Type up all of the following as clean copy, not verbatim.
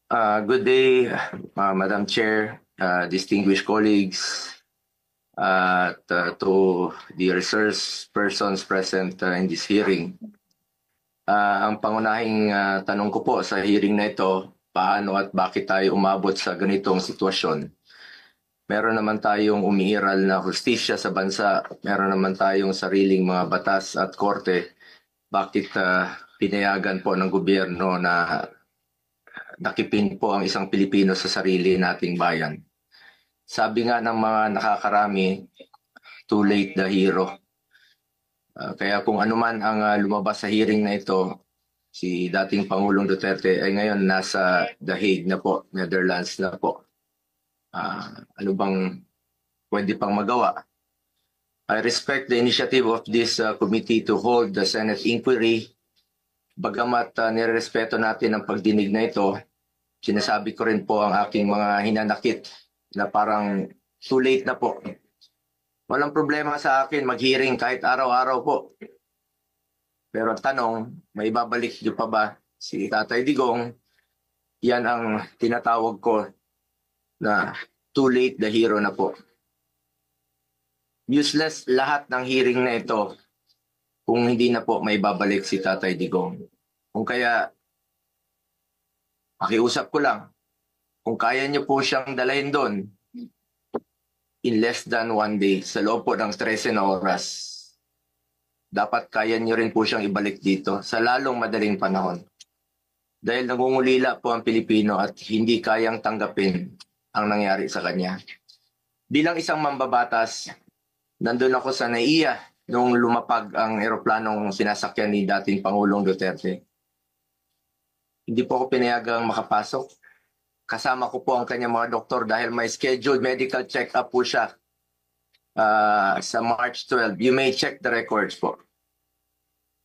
Good day, Madam Chair, distinguished colleagues, at to the resource persons present in this hearing. Ang pangunahing tanong ko po sa hearing na ito, paano at bakit tayo umabot sa ganitong sitwasyon? Meron naman tayong umiiral na hustisya sa bansa, meron naman tayong sariling mga batas at korte. Bakit pinayagan po ng gobyerno na nakipin po ang isang Pilipino sa sarili nating bayan? Sabi nga ng mga nakakarami, too late the hero. Kaya kung anuman ang lumabas sa hearing na ito, si dating Pangulong Duterte ay ngayon nasa The Hague na po, Netherlands na po. Ano bang pwede pang magawa? I respect the initiative of this committee to hold the Senate inquiry. Bagamat nirespeto natin ang pagdinig na ito, sinasabi ko rin po ang aking mga hinanakit na parang too late na po. Walang problema sa akin mag-hearing kahit araw-araw po. Pero tanong, may babalik niyo pa ba si Tatay Digong? Yan ang tinatawag ko na too late the hero na po. Useless lahat ng hearing na ito kung hindi na po may babalik si Tatay Digong. Kung kaya, pakiusap ko lang, kung kaya niyo po siyang dalahin doon, in less than 1 day, sa loob po ng 13 na oras, dapat kaya niyo rin po siyang ibalik dito sa lalong madaling panahon. Dahil nangungulila po ang Pilipino at hindi kayang tanggapin ang nangyari sa kanya. Bilang isang mambabatas, nandun ako sa NAIA nung lumapag ang eroplanong sinasakyan ni dating Pangulong Duterte. Hindi po ako pinayagang makapasok. Kasama ko po ang kanyang mga doktor dahil may scheduled medical check-up po siya sa March 12. You may check the records po.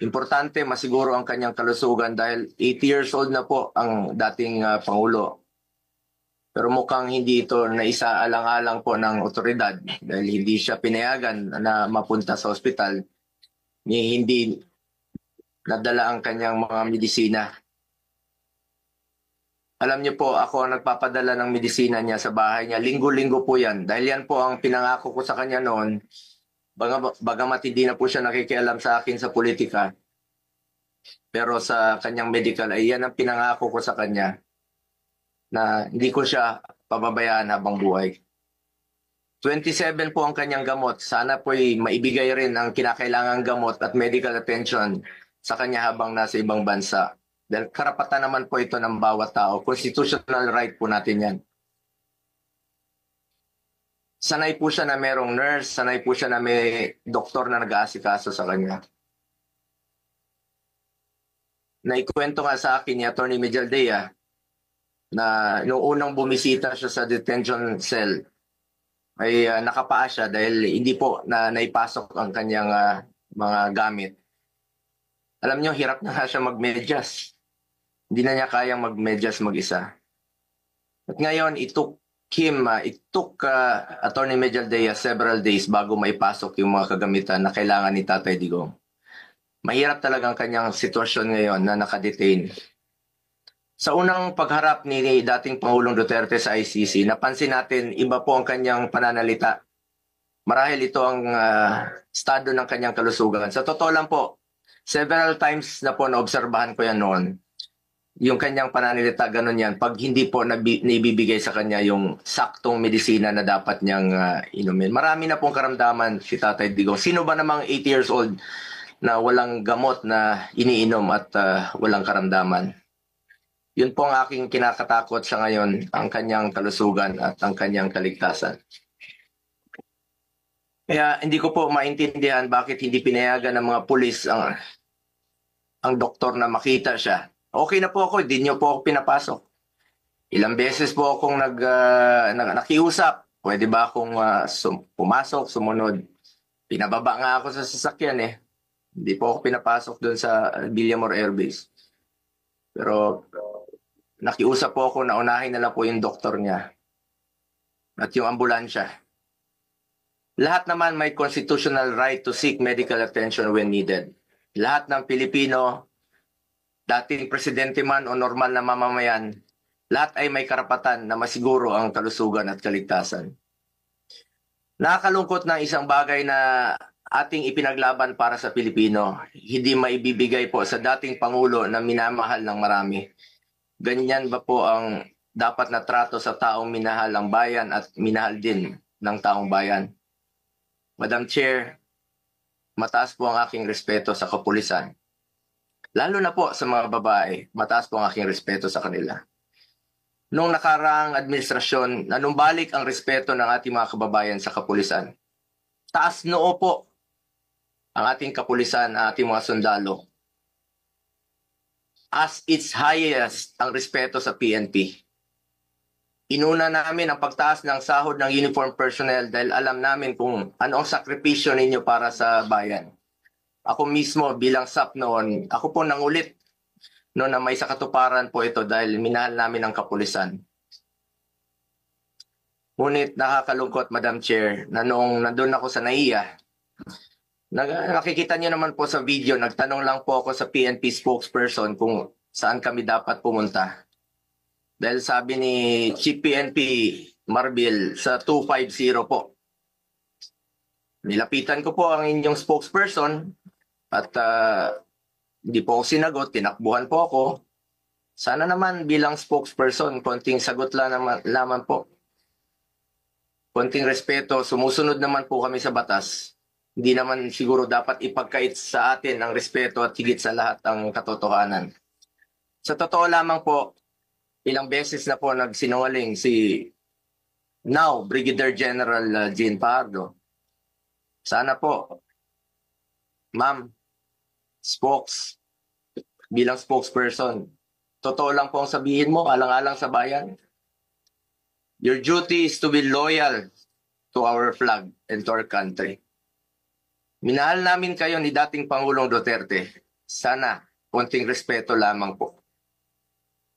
Importante masiguro ang kanyang kalusugan dahil 80 years old na po ang dating Pangulo. Pero mukhang hindi ito naisaalang-alang po ng otoridad dahil hindi siya pinayagan na mapunta sa ospital. Hindi nadala ang kanyang mga medisina. Alam niyo po, ako ang nagpapadala ng medisina niya sa bahay niya. Linggo-linggo po yan. Dahil yan po ang pinangako ko sa kanya noon. Bagamat hindi na po siya nakikialam sa akin sa politika. Pero sa kanyang medical, ay yan ang pinangako ko sa kanya. Na hindi ko siya pababayaan habang buhay. 27 po ang kanyang gamot. Sana po maibigay rin ang kinakailangang gamot at medical attention sa kanya habang nasa ibang bansa. Dahil karapatan naman po ito ng bawat tao. Constitutional right po natin yan. Sanay po siya na merong nurse, sanay po siya na may doktor na nag-aasikaso sa kanya. Naikwento nga sa akin ni Atty. Mejaldea na noong unang bumisita siya sa detention cell, ay nakapaa siya dahil hindi po na naipasok ang kanyang mga gamit. Alam niyo, hirap na nga siya magmedyas. Hindi na niya kayang magmedyas mag-isa. At ngayon, it took Atty. Mejaldea several days bago maipasok yung mga kagamitan na kailangan ni Tatay Digong. Mahirap talaga ang kanyang sitwasyon ngayon na nakadetain. Sa unang pagharap ni dating Pangulong Duterte sa ICC, napansin natin iba po ang kanyang pananalita. Marahil ito ang estado ng kanyang kalusugan. Sa totoo lang po, several times na po naobserbahan ko yan noon. Yung kanyang pananalita, ganun yan. Pag hindi po naibibigay sa kanya yung saktong medisina na dapat niyang inumin. Marami na pong karamdaman si Tatay Digong. Sino ba namang 80 years old na walang gamot na iniinom at walang karamdaman? Yun po ang aking kinakatakot sa ngayon, ang kanyang kalusugan at ang kanyang kaligtasan. Kaya hindi ko po maintindihan bakit hindi pinayagan ng mga pulis ang doktor na makita siya. Okay na po ako, hindi niyo po ako pinapasok. Ilang beses po akong nakiusap. Pwede ba akong pumasok, sumunod? Pinababa nga ako sa sasakyan eh. Hindi po ako pinapasok doon sa Villamor Air Base. Pero nakiusap po ako na unahin na lang po yung doktor niya at yung ambulansya. Lahat naman may constitutional right to seek medical attention when needed. Lahat ng Pilipino, dating presidente man o normal na mamamayan, lahat ay may karapatan na masiguro ang kalusugan at kaligtasan. Nakakalungkot na isang bagay na ating ipinaglaban para sa Pilipino, hindi maibibigay po sa dating Pangulo na minamahal ng marami. Ganyan ba po ang dapat na trato sa taong minahal ang bayan at minahal din ng taong bayan? Madam Chair, mataas po ang aking respeto sa kapulisan. Lalo na po sa mga babae, mataas po ang aking respeto sa kanila. Noong nakaraang administrasyon, nanumbalik ang respeto ng ating mga kababayan sa kapulisan. Taas noo po ang ating kapulisan, ang ating mga sundalo. As its highest ang respeto sa PNP. Inuna namin ang pagtaas ng sahod ng uniform personnel dahil alam namin kung ano ang sakripisyo ninyo para sa bayan. Ako mismo bilang SAP noon, ako po nangulit noon na may sakatuparan po ito dahil minahal namin ang kapulisan. Ngunit nakakalungkot, Madam Chair, na noong nandun ako sa NAIA, nakikita niyo naman po sa video, nagtanong lang po ako sa PNP spokesperson kung saan kami dapat pumunta. Dahil sabi ni Chief PNP Marbil sa 250 po. Nilapitan ko po ang inyong spokesperson at hindi po ako sinagot, tinakbuhan po ako. Sana naman bilang spokesperson, konting sagot lang naman po. Konting respeto, sumusunod naman po kami sa batas. Hindi naman siguro dapat ipagkait sa atin ang respeto at higit sa lahat ang katotohanan. Sa totoo lamang po, ilang beses na po nagsinungaling si now Brigadier General Jean Pardo. Sana po, ma'am, bilang spokesperson, totoo lang po ang sabihin mo, alang-alang sa bayan. Your duty is to be loyal to our flag and to our country. Minahal namin kayo ni dating Pangulong Duterte. Sana, konting respeto lamang po.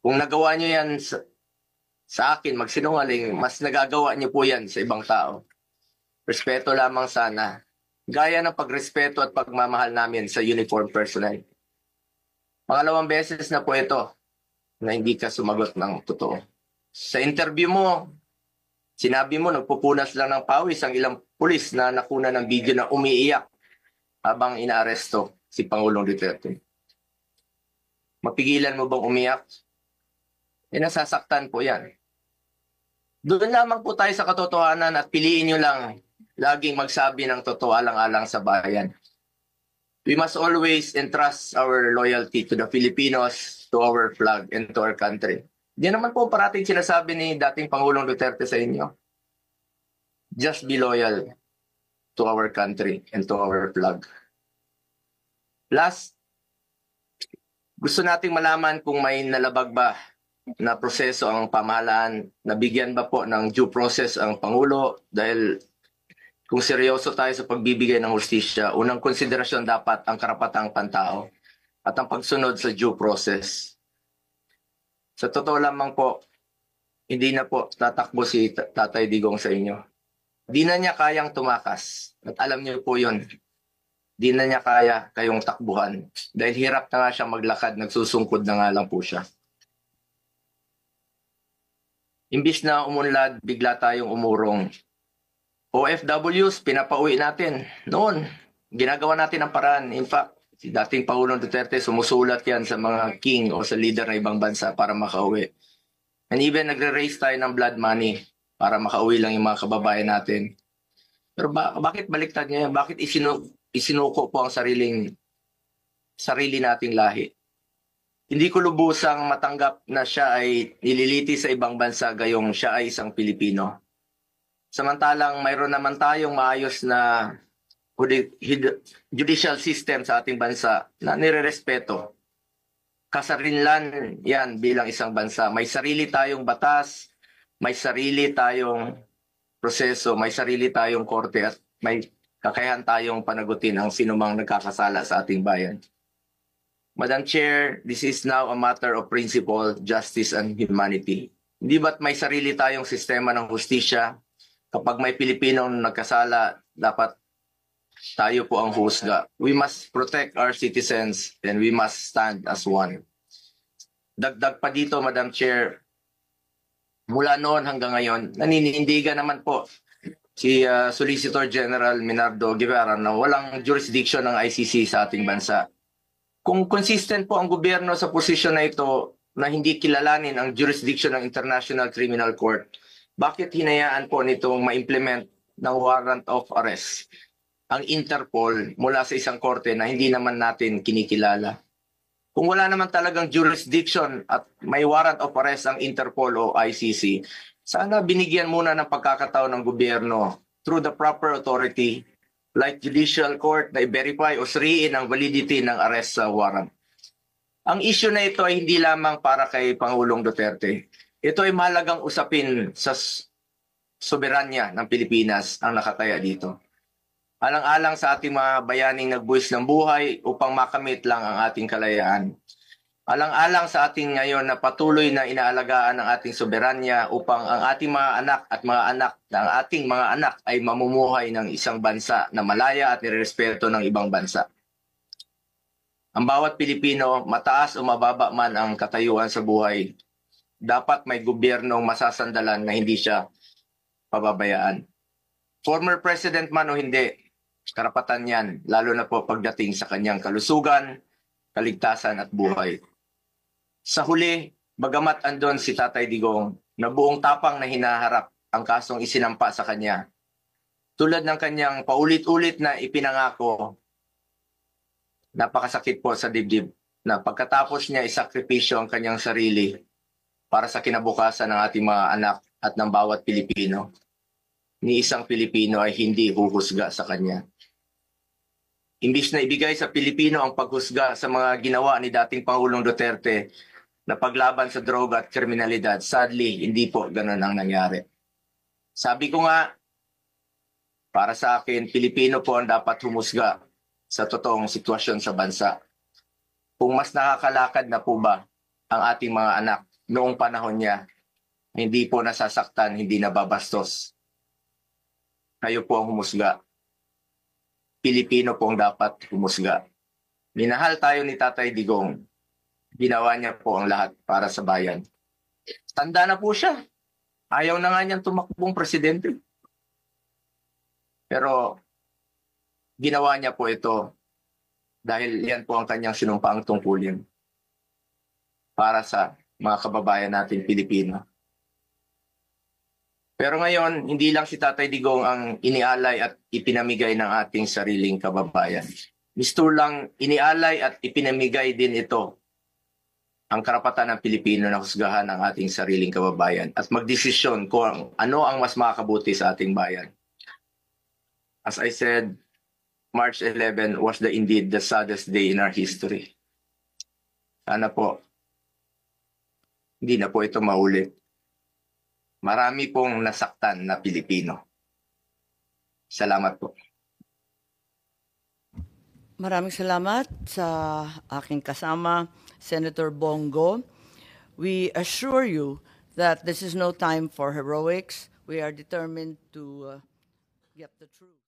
Kung nagawa niyo yan sa akin, magsinungaling, mas nagagawa niyo po yan sa ibang tao. Respeto lamang sana. Gaya ng pagrespeto at pagmamahal namin sa uniform personnel. Pangalawang beses na po ito na hindi ka sumagot ng totoo. Sa interview mo, sinabi mo nagpupunas lang ng pawis ang ilang pulis na nakuna ng video na umiiyak habang inaaresto si Pangulong Duterte. Mapigilan mo bang umiyak? Nasasaktan po yan. Doon lamang po tayo sa katotohanan at piliin nyo lang laging magsabi ng totoo alang-alang sa bayan. We must always entrust our loyalty to the Filipinos, to our flag, and to our country. Di naman po parating sinasabi ni dating Pangulong Duterte sa inyo. Just be loyal to our country and to our flag. Last, gusto nating malaman kung may nalabag ba na proseso ang pamahalaan, nabigyan ba po ng due process ang Pangulo dahil kung seryoso tayo sa pagbibigay ng hustisya, unang konsiderasyon dapat ang karapatang pantao at ang pagsunod sa due process. Sa totoo lamang po, hindi na po tatakbo si Tatay Digong sa inyo. Di na niya kayang tumakas. At alam niyo po yun. Di na niya kaya kayong takbuhan. Dahil hirap na nga siya maglakad, nagsusungkod na nga lang po siya. Imbis na umunlad, bigla tayong umurong. OFWs, pinapauwi natin. Noon, ginagawa natin ang paraan. In fact, si dating Pangulong Duterte, sumusulat yan sa mga king o sa leader ng ibang bansa para makauwi. And even nagre-raise tayo ng blood money para makauwi lang yung mga kababayan natin. Pero bakit baliktad niya yan? Bakit isinuko po ang sarili nating lahi? Hindi ko lubusang matanggap na siya ay nililiti sa ibang bansa gayong siya ay isang Pilipino. Samantalang mayroon naman tayong maayos na judicial system sa ating bansa na nirerespeto. Kasarinlan yan bilang isang bansa. May sarili tayong batas, may sarili tayong proseso, may sarili tayong korte at may kakayahan tayong panagutin ang sinumang nagkakasala sa ating bayan. Madam Chair, this is now a matter of principle, justice, and humanity. Hindi ba't may sarili tayong sistema ng hustisya? Kapag may Pilipinong nagkasala, dapat tayo po ang husga. We must protect our citizens and we must stand as one. Dagdag pa dito, Madam Chair, Mula noon hanggang ngayon, naninindigan naman po si Solicitor General Minardo Guevara na walang jurisdiction ng ICC sa ating bansa. Kung consistent po ang gobyerno sa posisyon na ito na hindi kilalanin ang jurisdiction ng International Criminal Court, bakit hinayaan po nitong ma-implement ng warrant of arrest ang Interpol mula sa isang korte na hindi naman natin kinikilala? Kung wala naman talagang jurisdiction at may warrant of arrest ang Interpol o ICC, sana binigyan muna ng pagkakataon ng gobyerno through the proper authority like judicial court na i-verify o suriin ang validity ng arrest sa warrant. Ang issue na ito ay hindi lamang para kay Pangulong Duterte. Ito ay mahalagang usapin sa soberanya ng Pilipinas ang nakataya dito. Alang-alang sa ating mga bayaning nagbuwis ng buhay upang makamit lang ang ating kalayaan. Alang-alang sa ating ngayon na patuloy na inaalagaan ang ating soberanya upang ang ating mga anak at mga anak ng ating mga anak ay mamumuhay ng isang bansa na malaya at nirerespeto ng ibang bansa. Ang bawat Pilipino, mataas o mababa man ang katayuan sa buhay, dapat may gobyernong masasandalan na hindi siya pababayaan. Former president man o hindi, karapatan yan, lalo na po pagdating sa kanyang kalusugan, kaligtasan at buhay. Sa huli, bagamat andon si Tatay Digong na buong tapang na hinaharap ang kasong isinampa sa kanya, tulad ng kanyang paulit-ulit na ipinangako, napakasakit po sa dibdib na pagkatapos niya isakripisyo ang kanyang sarili para sa kinabukasan ng ating mga anak at ng bawat Pilipino, ni isang Pilipino ay hindi huhusga sa kanya. Imbis na ibigay sa Pilipino ang paghusga sa mga ginawa ni dating Pangulong Duterte na paglaban sa droga at kriminalidad, sadly, hindi po ganun ang nangyari. Sabi ko nga, para sa akin, Pilipino po ang dapat humusga sa totoong sitwasyon sa bansa. Kung mas nakakalakad na po ba ang ating mga anak noong panahon niya, hindi po nasasaktan, hindi nababastos. Kayo po ang humusga. Pilipino po ang dapat humusga. Minahal tayo ni Tatay Digong. Ginawa niya po ang lahat para sa bayan. Tanda na po siya. Ayaw na nga niyang tumakbong presidente. Pero ginawa niya po ito dahil yan po ang kanyang sinumpaang tungkulin para sa mga kababayan natin Pilipino. Pero ngayon, hindi lang si Tatay Digong ang inialay at ipinamigay ng ating sariling kababayan. Mistur lang inialay at ipinamigay din ito ang karapatan ng Pilipino na husgahan ang ating sariling kababayan at magdesisyon kung ano ang mas makakabuti sa ating bayan. As I said, March 11 was indeed the saddest day in our history. Sana po, hindi na po ito maulit. Marami pong nasaktan na Pilipino. Salamat po. Maraming salamat sa aking kasama, Senator Bongo. We assure you that this is no time for heroics. We are determined to get the truth.